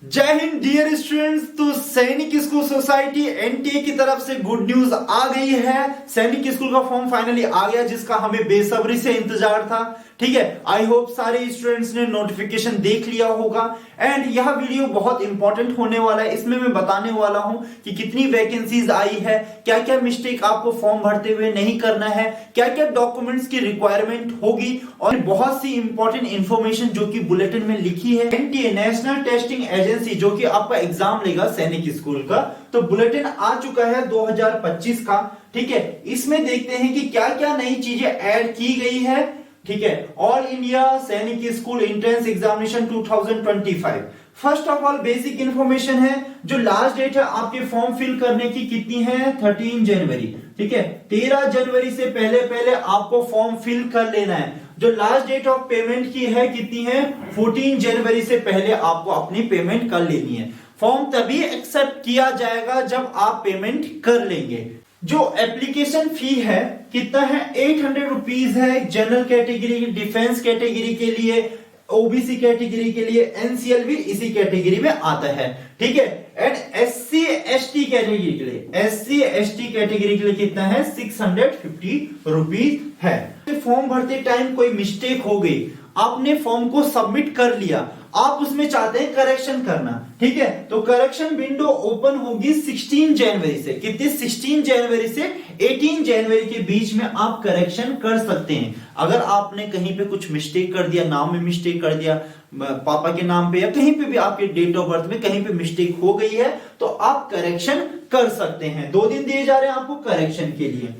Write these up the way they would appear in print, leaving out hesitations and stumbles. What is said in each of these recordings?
जय Hind dear students. तो सैनिक स्कूल सोसाइटी एनटीए की तरफ से गुड न्यूज आ गई है। सैनिक स्कूल का फॉर्म फाइनली आ गया, जिसका हमें बेसब्री से इंतजार था। ठीक है, आई होप सारे स्टूडेंट्स ने नोटिफिकेशन देख लिया होगा। एंड यह वीडियो बहुत इंपॉर्टेंट होने वाला है। इसमें मैं बताने वाला हूं कि कितनी वैकेंसीज आई है, क्या क्या मिस्टेक आपको फॉर्म भरते हुए नहीं करना है, क्या क्या डॉक्यूमेंट्स की रिक्वायरमेंट होगी, और बहुत सी इंपॉर्टेंट इंफॉर्मेशन जो कि बुलेटिन में लिखी है। एनटीए नेशनल टेस्टिंग एजेंसी जो कि आपका एग्जाम लेगा सैनिक स्कूल का, तो बुलेटिन आ चुका है 2025 का। ठीक है, इसमें देखते हैं कि क्या क्या नई चीजें ऐड की गई है। ठीक है, ऑल इंडिया सैनिक school entrance examination 2025। First of all basic information है, जो लास्ट डेट है आपके फॉर्म फिल करने की कितनी है, 13 जनवरी। ठीक है, 13 जनवरी से पहले पहले आपको फॉर्म फिल कर लेना है। जो लास्ट डेट ऑफ पेमेंट की है कितनी है, 14 जनवरी से पहले आपको अपनी पेमेंट कर लेनी है। फॉर्म तभी एक्सेप्ट किया जाएगा जब आप पेमेंट कर लेंगे। जो एप्लीकेशन फी है कितना है, 800 रुपीज है। जनरल कैटेगरी, डिफेंस कैटेगरी के लिए, ओबीसी कैटेगरी के लिए, एनसीएल भी इसी कैटेगरी में आता है। ठीक है, एंड एससी एसटी कैटेगरी के लिए, एससी एसटी कैटेगरी के लिए कितना है, 650 रुपीज है। फॉर्म भरते टाइम कोई मिस्टेक हो गई, आपने फॉर्म को सबमिट कर लिया, आप उसमें चाहते हैं करेक्शन करना। ठीक है, तो करेक्शन विंडो ओपन होगी 16 जनवरी से। कितनी, 16 जनवरी से 18 जनवरी के बीच में आप करेक्शन कर सकते हैं। अगर आपने कहीं पे कुछ मिस्टेक कर दिया, नाम में मिस्टेक कर दिया, पापा के नाम पे या कहीं पे भी आपके डेट ऑफ बर्थ में कहीं पे मिस्टेक हो गई है, तो आप करेक्शन कर सकते हैं। 2 दिन दिए जा रहे हैं आपको करेक्शन के लिए।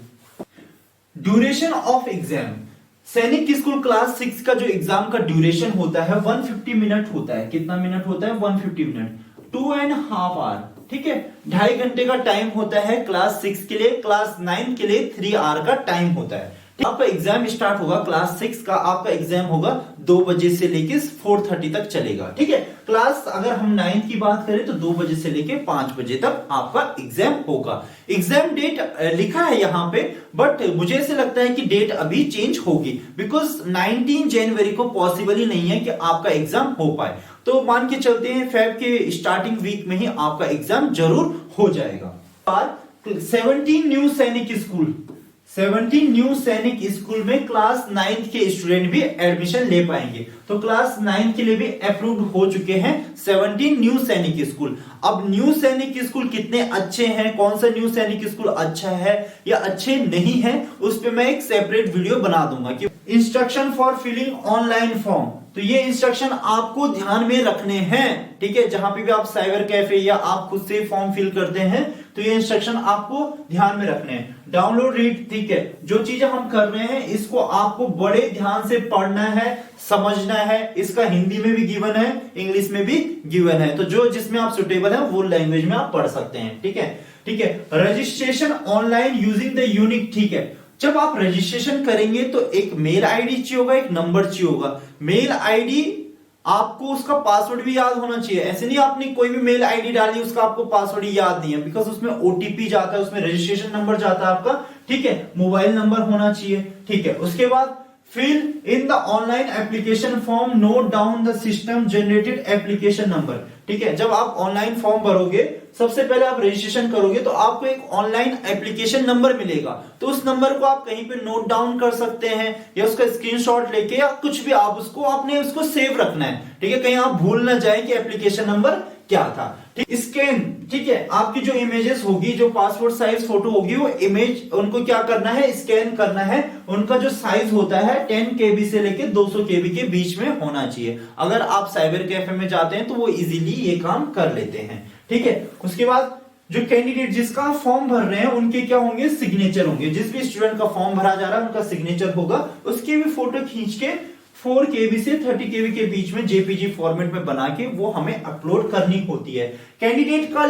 ड्यूरेशन ऑफ एग्जाम, सैनिक स्कूल क्लास 6 का जो एग्जाम का ड्यूरेशन होता है 150 मिनट होता है। कितना मिनट होता है, 150 मिनट, 2.5 आवर। ठीक है, 2.5 घंटे का टाइम होता है क्लास 6 के लिए। क्लास 9 के लिए 3 आवर का टाइम होता है। आपका एग्जाम स्टार्ट होगा क्लास 6 का, आपका एग्जाम होगा 2 बजे से लेके 4:30 तक चलेगा। ठीक है, क्लास अगर हम 9 की बात करें तो 2 बजे से लेके 5 बजे तक आपका एग्जाम होगा। एग्जाम डेट लिखा है यहाँ पे, बट मुझे ऐसे लगता है कि डेट अभी चेंज होगी, बिकॉज 19 जनवरी को पॉसिबल ही नहीं है कि आपका एग्जाम हो पाए। तो मान के चलते हैं फेब के स्टार्टिंग वीक में ही आपका एग्जाम जरूर हो जाएगा। 17 न्यू सैनिक स्कूल, 17 न्यू सैनिक स्कूल में क्लास 9 के स्टूडेंट भी एडमिशन ले पाएंगे। तो क्लास 9 के लिए भी अप्रूव्ड हो चुके हैं 17 न्यू सैनिक स्कूल। अब न्यू सैनिक स्कूल कितने अच्छे हैं, कौन सा न्यू सैनिक स्कूल अच्छा है या अच्छे नहीं है, उस पे मैं एक सेपरेट वीडियो बना दूंगा। कि instruction for filling online form, तो ये इंस्ट्रक्शन आपको ध्यान में रखने हैं। ठीक है, जहां पे भी आप साइबर कैफे या आप खुद से फॉर्म फिल करते हैं, तो ये इंस्ट्रक्शन आपको ध्यान में रखने हैं। डाउनलोड रीड, ठीक है, जो चीजें हम कर रहे हैं इसको आपको बड़े ध्यान से पढ़ना है, समझना है। इसका हिंदी में भी गिवन है, इंग्लिश में भी गिवन है, तो जो जिसमें आप सुटेबल है वो लैंग्वेज में आप पढ़ सकते हैं। ठीक है, ठीक है। Registration online using the unique, ठीक है, जब आप रजिस्ट्रेशन करेंगे तो एक मेल आईडी चाहिए होगा, एक नंबर चाहिए होगा। मेल आईडी आपको उसका पासवर्ड भी याद होना चाहिए। ऐसे नहीं आपने कोई भी मेल आईडी डाली उसका आपको पासवर्ड याद नहीं है, बिकॉज उसमें ओटीपी जाता है, उसमें रजिस्ट्रेशन नंबर जाता है आपका। ठीक है, मोबाइल नंबर होना चाहिए। ठीक है, उसके बाद fill in the online application form, note down the system generated application number. ठीक है, जब आप ऑनलाइन फॉर्म भरोगे सबसे पहले आप रजिस्ट्रेशन करोगे तो आपको एक ऑनलाइन एप्लीकेशन नंबर मिलेगा। तो उस नंबर को आप कहीं पे नोट डाउन कर सकते हैं या उसका स्क्रीनशॉट लेके या कुछ भी आप उसको आपने उसको सेव रखना है। ठीक है, कहीं आप भूल ना जाए कि एप्लीकेशन नंबर क्या था। ठीक, स्कैन, ठीक है, आपकी जो इमेजेस होगी, जो पासपोर्ट साइज फोटो होगी, वो इमेज उनको क्या करना है, स्कैन करना है। उनका जो साइज होता है 10 KB से लेके 200 KB के बीच में होना चाहिए। अगर आप साइबर कैफे में जाते हैं तो वो इजीली ये काम कर लेते हैं। ठीक है, उसके बाद जो कैंडिडेट जिसका फॉर्म भर रहे हैं उनके क्या होंगे, सिग्नेचर होंगे। जिस भी स्टूडेंट का फॉर्म भरा जा रहा है उनका सिग्नेचर होगा। उसकी भी फोटो खींच के 4 KB से 30 KB के बीच में जेपीजी फॉर्मेट में बना के वो हमें अपलोड करनी होती है। कैंडिडेट का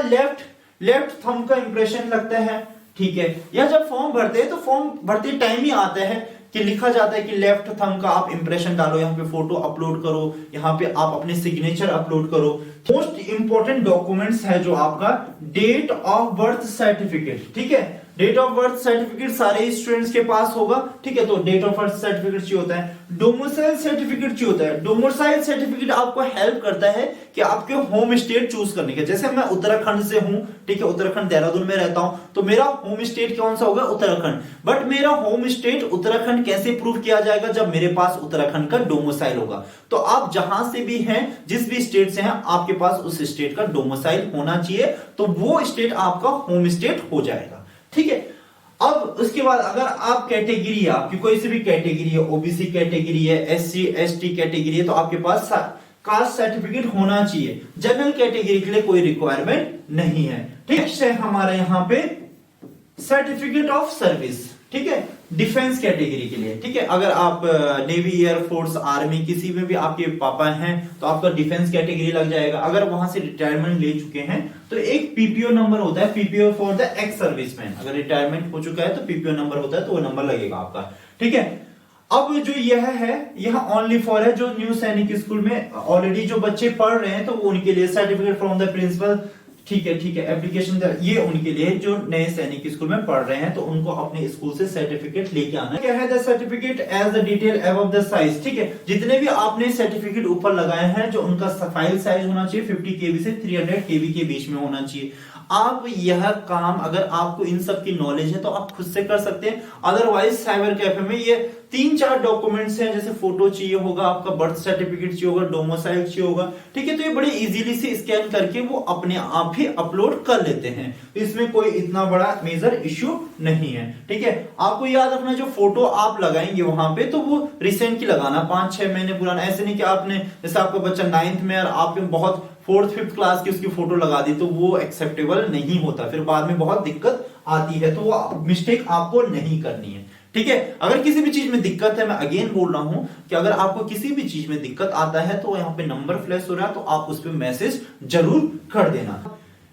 लेफ्ट थंब का इंप्रेशन लगता है। ठीक है, या जब फॉर्म भरते हैं तो फॉर्म भरते टाइम ही आता है कि लिखा जाता है कि लेफ्ट थंब का आप इंप्रेशन डालो, यहाँ पे फोटो अपलोड करो, यहाँ पे आप अपने सिग्नेचर अपलोड करो। मोस्ट इंपोर्टेंट डॉक्यूमेंट्स है जो आपका डेट ऑफ बर्थ सर्टिफिकेट। ठीक है, डेट ऑफ बर्थ सर्टिफिकेट सारे स्टूडेंट्स के पास होगा, ठीक है। तो डेट ऑफ बर्थ सर्टिफिकेट चाहिए होता है, डोमिसाइल सर्टिफिकेट चाहिए होता है। डोमिसाइल सर्टिफिकेट आपको हेल्प करता है कि आपके होम स्टेट चूज करने के, जैसे मैं उत्तराखंड से हूं, ठीक है, उत्तराखंड देहरादून में रहता हूं, तो मेरा होम स्टेट कौन सा होगा? उत्तराखंड। बट मेरा होम स्टेट उत्तराखंड कैसे प्रूव किया जाएगा? जब मेरे पास उत्तराखंड का डोमिसाइल होगा। तो आप जहां से भी हैं, जिस भी स्टेट से हैं, आपके पास उस स्टेट का डोमिसाइल होना चाहिए, तो वो स्टेट आपका होम स्टेट हो जाएगा, ठीक है। अब उसके बाद अगर आप कैटेगरी है, आपकी कोई सी भी कैटेगरी है, ओबीसी कैटेगरी है, एससी एसटी कैटेगरी है, तो आपके पास कास्ट सर्टिफिकेट होना चाहिए। जनरल कैटेगरी के लिए कोई रिक्वायरमेंट नहीं है, ठीक है। हमारे यहाँ पे सर्टिफिकेट ऑफ सर्विस, ठीक है, डिफेंस कैटेगरी के लिए, ठीक है। अगर आप नेवी, एयरफोर्स, आर्मी, किसी में भी आपके पापा हैं तो आपका डिफेंस कैटेगरी लग जाएगा। अगर वहां से रिटायरमेंट ले चुके हैं तो एक पीपीओ नंबर होता है, PPO for the ex serviceman. अगर रिटायरमेंट हो चुका है तो पीपीओ नंबर होता है, तो वो नंबर लगेगा आपका, ठीक है। अब जो यह है, यह ओनली फॉर है जो न्यू सैनिक स्कूल में ऑलरेडी जो बच्चे पढ़ रहे हैं, तो उनके लिए सर्टिफिकेट फ्रॉम द प्रिंसिपल, ठीक है, ठीक है, एप्लीकेशन, ये उनके लिए जो नए सैनिक स्कूल में पढ़ रहे हैं, तो उनको अपने स्कूल से सर्टिफिकेट लेके आना है। क्या है the certificate as the detail above the size, ठीक है। जितने भी आपने सर्टिफिकेट ऊपर लगाए हैं, जो उनका फाइल साइज होना चाहिए 50 KB से 300 KB के बीच में होना चाहिए। आप यह काम, अगर आपको इन सब की नॉलेज है तो आप खुद से कर सकते हैं, अदरवाइज साइबर कैफे में ये 3-4 डॉक्यूमेंट्स हैं, जैसे फोटो चाहिए होगा, आपका बर्थ सर्टिफिकेट चाहिए होगा, डोमिसाइल चाहिए होगा, ठीक है। तो ये बड़े इजीली से स्कैन करके वो अपने आप ही अपलोड कर लेते हैं, इसमें कोई इतना बड़ा मेजर इश्यू नहीं है, ठीक है। आपको याद रखना, जो फोटो आप लगाएंगे वहां पे, तो वो रिसेंट की लगाना, 5-6 महीने पुराना। ऐसे नहीं कि आपने, जैसे आपका बच्चा 9th में और आपने बहुत 4th-5th क्लास की उसकी फोटो लगा दी, तो वो एक्सेप्टेबल नहीं होता, फिर बाद में बहुत दिक्कत आती है। तो वो मिस्टेक आपको नहीं करनी है, ठीक है। अगर किसी भी चीज में दिक्कत है, मैं अगेन बोल रहा हूं कि अगर आपको किसी भी चीज में दिक्कत आता है, तो यहाँ पे नंबर फ्लैश हो रहा है, तो आप उस पर मैसेज जरूर कर देना।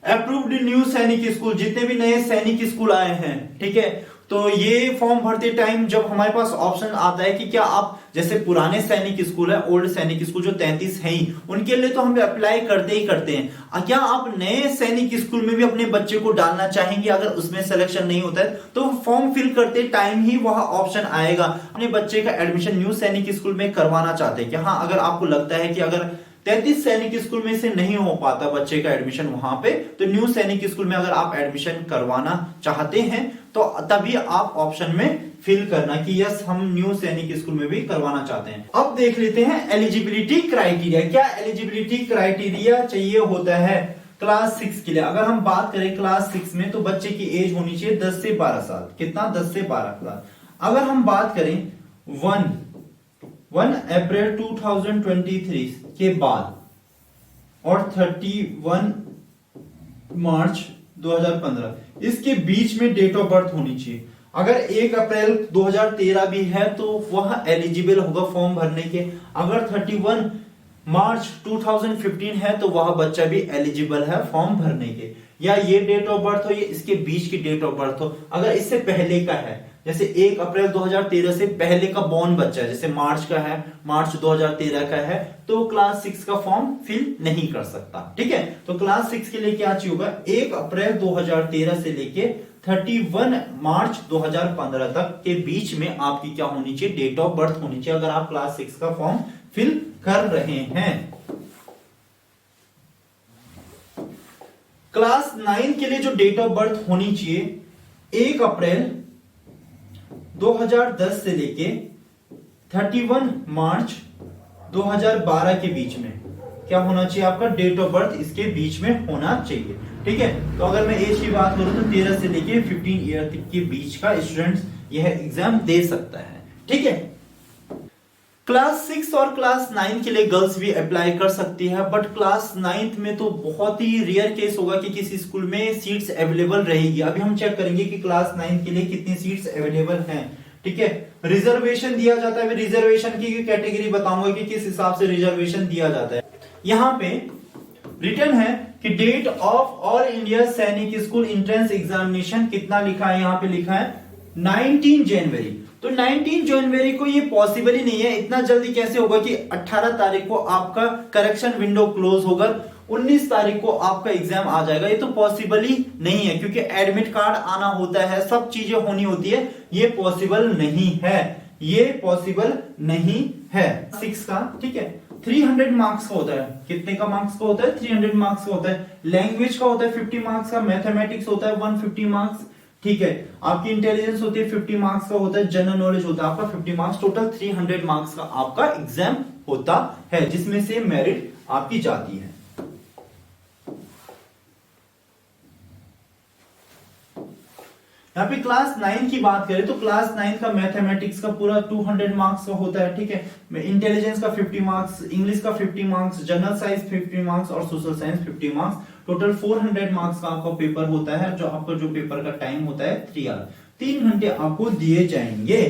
अप्रूव्ड न्यू सैनिक स्कूल, जितने भी नए सैनिक स्कूल आए हैं, ठीक है, तो ये फॉर्म भरते टाइम जब हमारे पास ऑप्शन आता है कि क्या आप, जैसे पुराने सैनिक स्कूल है, ओल्ड सैनिक स्कूल जो 33 है ही, उनके लिए तो हम अप्लाई करते ही करते हैं। क्या आप नए सैनिक स्कूल में भी अपने बच्चे को डालना चाहेंगे? अगर उसमें सिलेक्शन नहीं होता है तो फॉर्म फिल करते टाइम ही वहां ऑप्शन आएगा, अपने बच्चे का एडमिशन न्यू सैनिक स्कूल में करवाना चाहते हैं कि हाँ, अगर आपको लगता है कि अगर 33 सैनिक स्कूल में से नहीं हो पाता बच्चे का एडमिशन वहां पे, तो न्यू सैनिक स्कूल में अगर आप एडमिशन करवाना चाहते हैं, तो तभी आप ऑप्शन में फिल करना कि यस, हम न्यू सैनिक स्कूल में भी करवाना चाहते हैं। अब देख लेते हैं एलिजिबिलिटी क्राइटेरिया। क्या एलिजिबिलिटी क्राइटेरिया चाहिए होता है क्लास 6 के लिए? अगर हम बात करें क्लास 6 में, तो बच्चे की एज होनी चाहिए 10 से 12 साल। कितना? 10 से 12 साल। अगर हम बात करें 1 अप्रैल 2023 के बाद और 31 मार्च 2015, इसके बीच में डेट ऑफ बर्थ होनी चाहिए। अगर 1 अप्रैल 2013 भी है तो वह एलिजिबल होगा फॉर्म भरने के। अगर 31 मार्च 2015 है तो वह बच्चा भी एलिजिबल है फॉर्म भरने के। या ये डेट ऑफ बर्थ हो, ये इसके बीच की डेट ऑफ बर्थ हो। अगर इससे पहले का है, जैसे 1 अप्रैल 2013 से पहले का बॉर्न बच्चा है, जैसे मार्च का है, मार्च 2013 का है, तो क्लास 6 का फॉर्म फिल नहीं कर सकता, ठीक है। तो क्लास 6 के लिए क्या चाहिए होगा? 1 अप्रैल 2013 से लेके 31 मार्च 2015 तक के बीच में आपकी क्या होनी चाहिए? डेट ऑफ बर्थ होनी चाहिए, अगर आप क्लास 6 का फॉर्म फिल कर रहे हैं। क्लास 9 के लिए जो डेट ऑफ बर्थ होनी चाहिए, 1 अप्रैल 2010 से लेके 31 मार्च 2012 के बीच में क्या होना चाहिए? आपका डेट ऑफ बर्थ इसके बीच में होना चाहिए, ठीक है। तो अगर मैं एज की बात करूं तो 13 से लेके 15 ईयर तक के बीच का स्टूडेंट यह एग्जाम दे सकता है, ठीक है। क्लास 6 और क्लास 9 के लिए गर्ल्स भी अप्लाई कर सकती है, बट क्लास 9 में तो बहुत ही रेयर केस होगा कि किसी स्कूल में सीट्स अवेलेबल रहेगी। अभी हम चेक करेंगे कि क्लास 9 के लिए कितनी सीट्स अवेलेबल हैं, ठीक है। रिजर्वेशन दिया जाता है, रिजर्वेशन की कैटेगरी बताऊंगा कि किस हिसाब से रिजर्वेशन दिया जाता है। यहां पे रिटर्न है कि डेट ऑफ ऑल इंडिया सैनिक स्कूल एंट्रेंस एग्जामिनेशन कितना लिखा है? यहां पे लिखा है 19 जनवरी। तो 19 जनवरी को ये पॉसिबल ही नहीं है, इतना जल्दी कैसे होगा कि 18 तारीख को आपका करेक्शन विंडो क्लोज होगा 19 तारीख को आपका एग्जाम आ जाएगा। ये तो पॉसिबल ही नहीं है, क्योंकि एडमिट कार्ड आना होता है, सब चीजें होनी होती है, ये पॉसिबल नहीं है, ये पॉसिबल नहीं है। 6 का, ठीक है, 300 मार्क्स का होता है। कितने का मार्क्स का होता है? 300 मार्क्स का होता है। लैंग्वेज का होता है 50 मार्क्स का, मैथमेटिक्स होता है 150 मार्क्स, ठीक है। आपकी इंटेलिजेंस होती है 50 मार्क्स का होता है, जनरल नॉलेज होता है आपका 50 मार्क्स, टोटल 300 मार्क्स का आपका एग्जाम होता है, जिसमें से मेरिट आपकी जाती है। यहाँ पे क्लास 9 की बात करें तो क्लास 9 का मैथमेटिक्स का पूरा 200 मार्क्स का होता है, ठीक है। इंटेलिजेंस का 50 मार्क्स, इंग्लिश का 50 मार्क्स, जनरल साइंस 50 मार्क्स और social science 50 marks, total 400 marks का आपका पेपर होता है। जो आपका जो पेपर का टाइम होता है 3 आवर, 3 घंटे आपको दिए जाएंगे।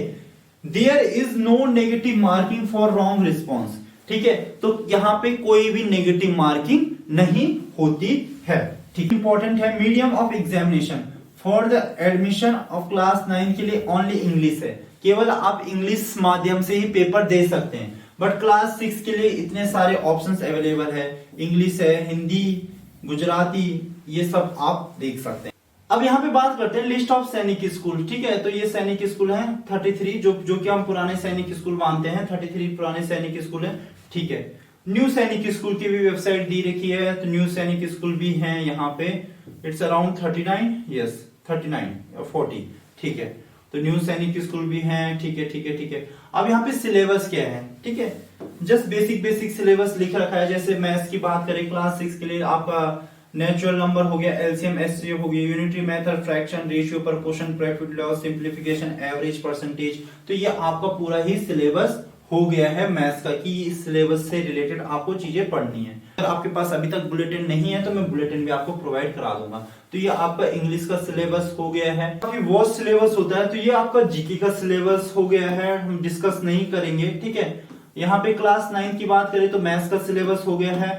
There is no negative marking for wrong response, ठीक है। तो यहाँ पे कोई भी नेगेटिव मार्किंग नहीं होती है, ठीक। इंपॉर्टेंट है, medium of examination for the admission of class 9 के लिए ओनली इंग्लिश है, केवल आप इंग्लिश माध्यम से ही पेपर दे सकते हैं। बट क्लास 6 के लिए इतने सारे ऑप्शंस अवेलेबल है, इंग्लिश है, हिंदी, गुजराती, ये सब आप देख सकते हैं। अब यहाँ पे बात करते हैं लिस्ट ऑफ सैनिक स्कूल, ठीक है। तो ये सैनिक स्कूल है 33, जो कि हम पुराने सैनिक स्कूल मानते हैं, 33 पुराने सैनिक स्कूल है, ठीक है। न्यू सैनिक स्कूल की भी वेबसाइट दी रखी है, तो न्यू सैनिक स्कूल भी है यहाँ पे, इट्स अराउंड 39, यस 39 या 40, ठीक है। तो न्यू सैनिक स्कूल भी है, ठीक है, ठीक है, ठीक है। अब यहाँ पे सिलेबस क्या है, ठीक है, जस्ट बेसिक सिलेबस लिख रखा है। जैसे मैथ्स की बात करें क्लास 6 के लिए आपका नेचुरल नंबर हो गया, एलसीएम एचसीएफ हो गया, unitary method, fraction, ratio, proportion, profit loss, simplification, average, percentage. तो ये आपका पूरा ही सिलेबस हो गया है मैथ्स का, कि इस सिलेबस से रिलेटेड आपको चीजें पढ़नी है। अगर आपके पास अभी तक बुलेटिन नहीं है तो मैं बुलेटिन भी आपको प्रोवाइड करा दूंगा। तो ये आपका इंग्लिश का सिलेबस हो गया है। काफी वॉस्ट सिलेबस होता है, तो ये आपका जीके का सिलेबस हो गया है, हम डिस्कस नहीं करेंगे, ठीक है। यहाँ पे क्लास 9 की बात करें तो मैथ्स का सिलेबस हो गया है,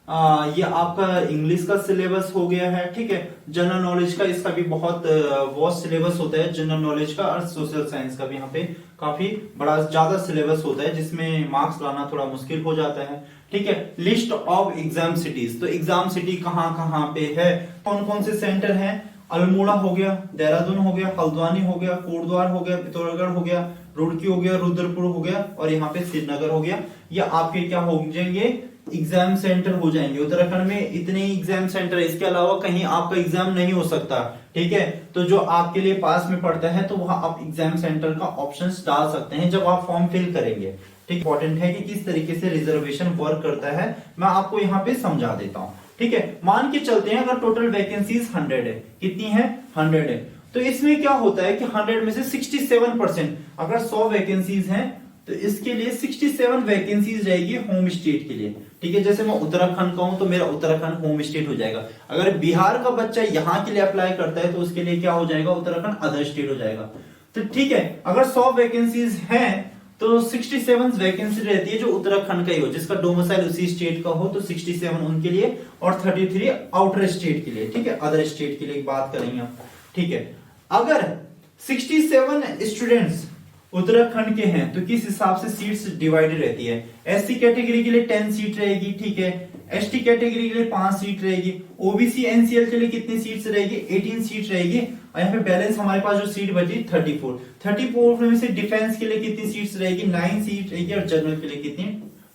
ये आपका इंग्लिश का सिलेबस हो गया है, ठीक है। जनरल नॉलेज का इसका भी बहुत वॉस्ट सिलेबस होता है, जनरल नॉलेज का और सोशल साइंस का भी यहाँ पे काफी बड़ा ज्यादा सिलेबस होता है, जिसमें मार्क्स लाना थोड़ा मुश्किल हो जाता है, ठीक है। लिस्ट ऑफ एग्जाम सिटीज, तो एग्जाम सिटी कहाँ कहाँ पे है, कौन कौन से सेंटर हैं? अल्मोड़ा हो गया, देहरादून हो गया, हल्द्वानी हो गया, कोटद्वार हो गया, पिथौरागढ़ हो गया, रुड़की हो गया, रुद्रपुर हो गया और यहाँ पे श्रीनगर हो गया। ये आपके क्या हो जाएंगे? एग्जाम सेंटर हो जाएंगे। उत्तराखंड में इतने ही एग्जाम सेंटर है, इसके अलावा कहीं आपका एग्जाम नहीं हो सकता, ठीक है। तो जो आपके लिए पास में पड़ता है तो वहां आप एग्जाम सेंटर का ऑप्शन डाल सकते हैं जब आप फॉर्म फिल करेंगे, ठीक। इंपॉर्टेंट है कि किस तरीके से रिजर्वेशन वर्क करता है, मैं आपको यहाँ पे समझा देता हूँ, ठीक है। मान के चलते हैं अगर टोटल वैकेंसीज 100 है, कितनी है? 100 है। तो इसमें क्या होता है कि 100 में से 67%, अगर 100 वैकेंसीज हैं तो इसके लिए 67 वैकेंसीज रहेगी होम स्टेट के लिए, ठीक है। जैसे मैं उत्तराखंड का हूं तो मेरा उत्तराखंड होम स्टेट हो जाएगा। अगर बिहार का बच्चा यहाँ के लिए अप्लाई करता है तो उसके लिए क्या हो जाएगा? उत्तराखंड अदर स्टेट हो जाएगा। तो ठीक है, अगर 100 वैकेंसीज हैं तो 67 वैकेंसी रहती है जो उत्तराखंड का ही हो, जिसका डोमिसाइल उसी स्टेट का हो, तो 67 उनके लिए और 33 आउटर स्टेट के लिए, ठीक है, अदर स्टेट के लिए बात करेंगे हम, ठीक है। अगर 67 स्टूडेंट्स उत्तराखंड के हैं तो किस हिसाब से सीट्स डिवाइडेड रहती है? एससी कैटेगरी के लिए 10 सीट रहेगी, ठीक है। एसटी कैटेगरी के लिए 5 सीट रहेगी। ओबीसी एनसीएल के लिए कितनी सीट्स रहेगी? 18 सीट रहेगी। और यहाँ पे बैलेंस हमारे पास जो सीट बची 34 में से डिफेंस के लिए कितनी सीट्स रहेगी? 9 सीट रहेगी। और जनरल के लिए कितनी?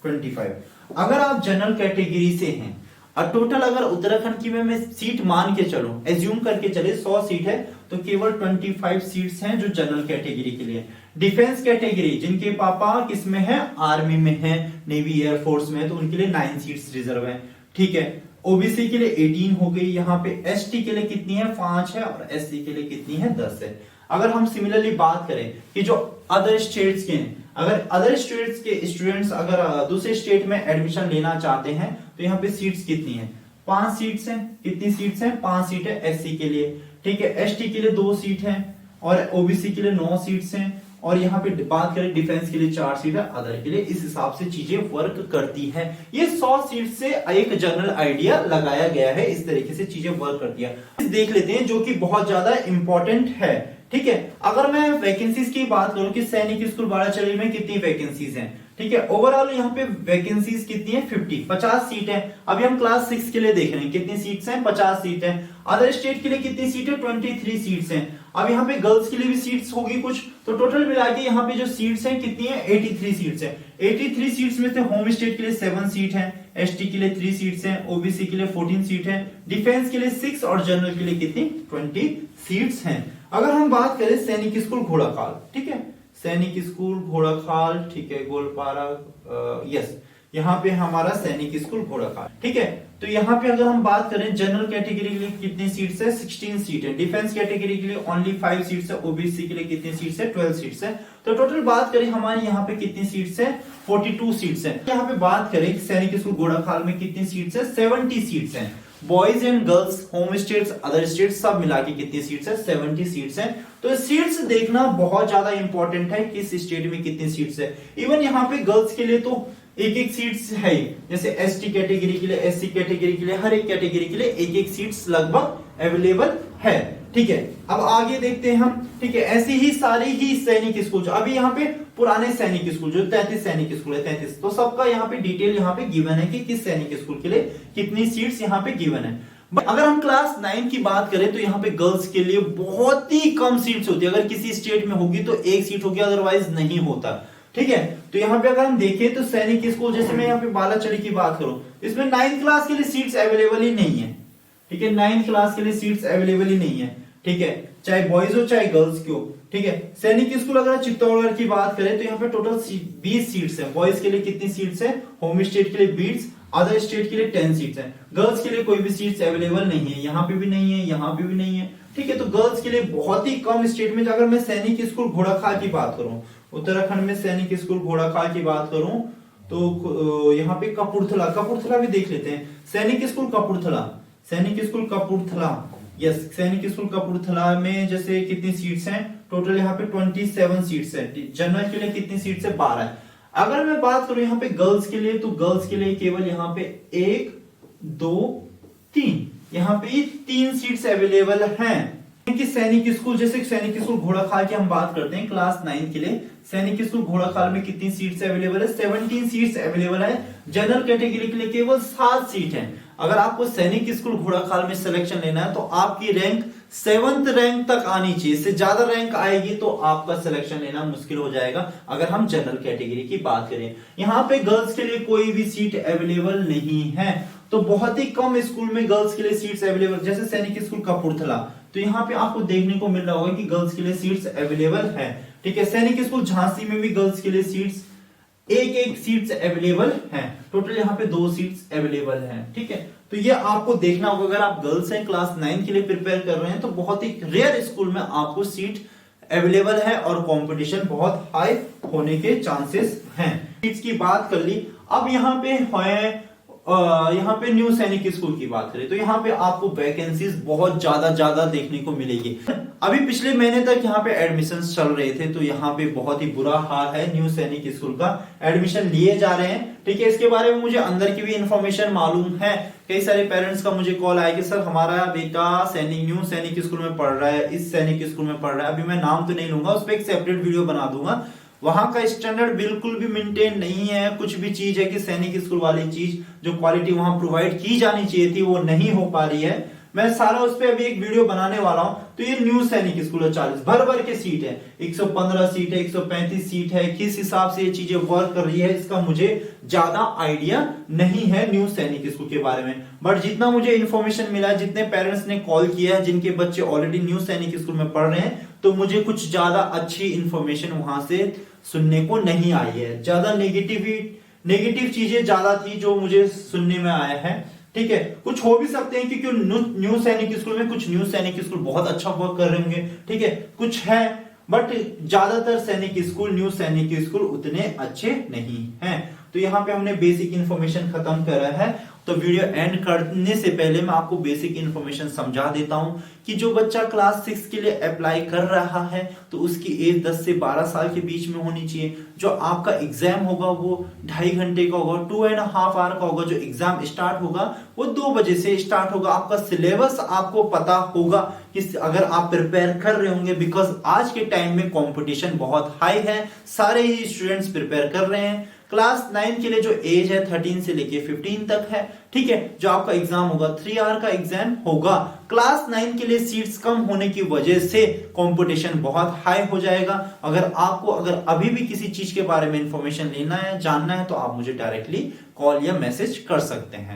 25। अगर आप जनरल कैटेगरी से हैं और टोटल अगर उत्तराखंड की मैं सीट मान के चलूं, एज्यूम करके चले 100 सीट है तो केवल 25 सीट्स हैं जो जनरल कैटेगरी के लिए। डिफेंस कैटेगरी जिनके पापा किसमें है? आर्मी में है, नेवी एयरफोर्स में है, तो उनके लिए 9 सीट्स रिजर्व है, ठीक है। ओबीसी के लिए 18 हो गई। यहाँ पे एसटी के लिए कितनी है? 5 है। और एससी के लिए कितनी है? 10 है। अगर हम सिमिलरली बात करें कि जो अदर स्टेट्स के हैं, अगर अदर स्टेट्स के स्टूडेंट्स अगर दूसरे स्टेट में एडमिशन लेना चाहते हैं तो यहाँ पे सीट्स कितनी है? 5 सीट्स हैं। कितनी सीट्स हैं? 5 सीट है एससी के लिए, ठीक है। एसटी के लिए 2 सीट है और ओबीसी के लिए 9 सीट्स हैं। और यहाँ पे बात करें डिफेंस के लिए 4 सीट है, अदर के लिए। इस हिसाब से चीजें वर्क करती है। ये 100 सीट से एक जनरल आइडिया लगाया गया है, इस तरीके से चीजें वर्क करती है। देख लेते हैं जो कि बहुत ज्यादा इंपॉर्टेंट है, ठीक है। अगर मैं वैकेंसीज की बात करूं कि सैनिक स्कूल बाराचली में कितनी वैकेंसीज हैं, ठीक है। ओवरऑल यहाँ पे वैकेंसीज कितनी है 50 सीट है। अभी हम क्लास 6 के लिए देख रहे हैं कितनी सीट्स हैं 50 सीट है। अदर स्टेट के लिए कितनी सीट है 23 सीट्स हैं। अब यहाँ पे गर्ल्स के लिए भी सीट्स होगी कुछ, तो टोटल मिला के यहाँ पे जो सीट्स हैं कितनी है 83 सीट्स है। 83 सीट्स में से होम स्टेट के लिए 7 सीट है, एसटी के लिए 3 सीट्स हैं, ओबीसी के लिए 14 सीट है, डिफेंस के लिए 6 और जनरल के लिए कितनी 20 सीट्स हैं। अगर हम बात करें सैनिक स्कूल घोड़ाखाल, ठीक है, सैनिक स्कूल घोड़ाखाल, ठीक है, गोलपारा, यस, यहाँ पे हमारा सैनिक स्कूल घोड़ाखाल, ठीक है। तो यहाँ पे अगर हम बात करें जनरल कैटेगरी के लिए कितनी सीट्स है 16 सीट है, डिफेंस कैटेगरी के लिए ओनली 5 सीट्स है, ओबीसी के लिए कितनी सीट्स है 12 सीट्स है। तो टोटल बात करें हमारे यहाँ पे कितनी सीट्स है 42 सीट्स है। यहाँ पे बात करें सैनिक स्कूल घोड़ाखाल में कितनी सीट्स है 70 सीट्स है। Boys and girls, home states, other states सब मिला के कितनी सीट्स है 70 सीट्स है। तो सीट्स देखना बहुत ज्यादा इंपॉर्टेंट है किस स्टेट में कितनी सीट्स है। इवन यहाँ पे गर्ल्स के लिए तो एक सीट्स है, जैसे एसटी कैटेगरी के लिए, एससी कैटेगरी के लिए, हर एक कैटेगरी के लिए एक सीट्स लगभग अवेलेबल है, ठीक है। अब आगे देखते हैं हम, ठीक है, ऐसी ही सारी ही सैनिक स्कूल, अभी यहाँ पे पुराने सैनिक स्कूल जो 33 सैनिक स्कूल है 33, तो सबका यहाँ पे डिटेल यहाँ पे गिवन है कि किस सैनिक स्कूल के लिए कितनी सीट्स यहाँ पे गिवन है। अगर हम क्लास 9 की बात करें तो यहाँ पे गर्ल्स के लिए बहुत ही कम सीट्स होती है। अगर किसी स्टेट में होगी तो एक सीट होगी, अदरवाइज नहीं होता, ठीक है। तो यहाँ पे अगर हम देखें तो सैनिक स्कूल, जैसे मैं यहाँ पे बालाचड़ी की बात करूं, इसमें 9th क्लास के लिए सीट्स अवेलेबल ही नहीं है, ठीक है, 9th क्लास के लिए सीट्स अवेलेबल ही नहीं है, ठीक है, चाहे बॉयज हो चाहे गर्ल्स की हो, ठीक है। सैनिक स्कूल अगर चित्तौड़गढ़ की बात करें तो यहाँ पे टोटल 20 सीट्स है। बॉयज के लिए कितनी सीट्स है, होम स्टेट के लिए 20, अदर स्टेट के लिए 10 सीट्स है। गर्ल्स के लिए कोई भी सीट्स अवेलेबल नहीं है, यहाँ पे भी नहीं है, यहाँ पे भी नहीं है, ठीक है। तो गर्ल्स के लिए बहुत ही कम स्टेट में, अगर मैं सैनिक स्कूल घोड़ाखाल की बात करूं, उत्तराखंड में सैनिक स्कूल घोड़ाखाल की बात करूं तो यहाँ पे कपूरथला भी देख लेते हैं। सैनिक स्कूल कपूरथला, यस, सैनिक स्कूल कपूरथला में जैसे कितनी सीट्स हैं, टोटल यहाँ पे 27 सीट्स है। जनरल के लिए कितनी सीट्स है 12 है। अगर मैं बात करूं यहाँ पे गर्ल्स के लिए, तो गर्ल्स के लिए केवल यहाँ पे 1 2 3, यहाँ पे 3 सीट्स अवेलेबल हैं। कि सैनिक स्कूल, जैसे सैनिक स्कूल घोड़ाखाल की हम बात करते हैं क्लास 9 के लिए, सैनिक स्कूल घोड़ाखाल में कितनी सीट्स अवेलेबल है 17 सीट्स अवेलेबल है। जनरल कैटेगरी के लिए केवल 7 सीट है। अगर आपको सैनिक स्कूल घोड़ाखाल में सिलेक्शन लेना है तो आपकी रैंक 7th रैंक तक आनी चाहिए, इससे ज्यादा रैंक आएगी तो आपका सिलेक्शन लेना मुश्किल हो जाएगा। अगर हम जनरल कैटेगरी की बात करें, यहाँ पे गर्ल्स के लिए कोई भी सीट अवेलेबल नहीं है, तो बहुत ही कम स्कूल में गर्ल्स के लिए सीट्स अवेलेबल, जैसे सैनिक स्कूल कपूरथला, तो यहाँ पे आपको देखने को मिल रहा होगा कि गर्ल्स के लिए सीट्स अवेलेबल है, ठीक है। सैनिक स्कूल झांसी में भी गर्ल्स के लिए सीट्स एक सीट्स अवेलेबल हैं। टोटल यहाँ पे 2 सीट्स अवेलेबल हैं, ठीक है। तो ये आपको देखना होगा, अगर आप गर्ल्स हैं क्लास 9 के लिए प्रिपेयर कर रहे हैं तो बहुत ही रेयर स्कूल में आपको सीट अवेलेबल है और कंपटीशन बहुत हाई होने के चांसेस हैं। सीट्स की बात कर ली। अब यहाँ पे है, यहाँ पे न्यू सैनिक स्कूल की बात करें तो यहाँ पे आपको वैकेंसीज बहुत ज्यादा देखने को मिलेगी। अभी पिछले महीने तक यहाँ पे एडमिशंस चल रहे थे, तो यहाँ पे बहुत ही बुरा हाल है। न्यू सैनिक स्कूल का एडमिशन लिए जा रहे हैं, ठीक है। इसके बारे में मुझे अंदर की भी इंफॉर्मेशन मालूम है। कई सारे पेरेंट्स का मुझे कॉल आया कि सर हमारा बेटा न्यू सैनिक स्कूल में पढ़ रहा है, इस सैनिक स्कूल में पढ़ रहा है। अभी मैं नाम तो नहीं लूंगा, उस पर एक सेपरेट वीडियो बना दूंगा। वहां का स्टैंडर्ड बिल्कुल भी मेंटेन नहीं है। कुछ भी चीज है कि सैनिक स्कूल वाली चीज जो क्वालिटी वहां प्रोवाइड की जानी चाहिए थी वो नहीं हो पा रही है। मैं सारा उस पर अभी एक वीडियो बनाने वाला हूं। तो ये न्यू सैनिक स्कूल है, 40 भर के सीट है, 115 सीट है, 135 सीट है। किस हिसाब से ये चीजें वर्क कर रही है इसका मुझे ज्यादा आइडिया नहीं है न्यू सैनिक स्कूल के बारे में, बट जितना मुझे इन्फॉर्मेशन मिला, जितने पेरेंट्स ने कॉल किया है जिनके बच्चे ऑलरेडी न्यू सैनिक स्कूल में पढ़ रहे हैं, तो मुझे कुछ ज्यादा अच्छी इंफॉर्मेशन वहां से सुनने को नहीं आई है। ज्यादा नेगेटिव चीजें ज्यादा थी जो मुझे सुनने में आया है, ठीक है। कुछ हो भी सकते हैं क्योंकि न्यू सैनिक स्कूल में कुछ न्यू सैनिक स्कूल बहुत अच्छा वर्क कर रहे होंगे, ठीक है, कुछ है, बट ज्यादातर सैनिक स्कूल, न्यू सैनिक स्कूल उतने अच्छे नहीं हैं। तो यहाँ पे हमने बेसिक इन्फॉर्मेशन खत्म करा है। तो वीडियो एंड करने से पहले मैं आपको बेसिक इन्फॉर्मेशन समझा देता हूं कि जो बच्चा क्लास 6 के लिए अप्लाई कर रहा है तो उसकी एज 10 से 12 साल के बीच में होनी चाहिए। जो आपका एग्जाम होगा वो 2.5 घंटे का होगा, 2.5 आवर का होगा। जो एग्जाम स्टार्ट होगा वो 2 बजे से स्टार्ट होगा। आपका सिलेबस आपको पता होगा कि अगर आप प्रिपेयर कर रहे होंगे, बिकॉज आज के टाइम में कंपटीशन बहुत हाई है, सारे ही स्टूडेंट्स प्रिपेयर कर रहे हैं। क्लास 9 के लिए जो एज है 13 से लेके 15 तक है, ठीक है। जो आपका एग्जाम होगा 3 आवर का एग्जाम होगा। क्लास 9 के लिए सीट्स कम होने की वजह से कंपटीशन बहुत हाई हो जाएगा। अगर आपको अभी भी किसी चीज के बारे में इंफॉर्मेशन लेना है, जानना है, तो आप मुझे डायरेक्टली कॉल या मैसेज कर सकते हैं।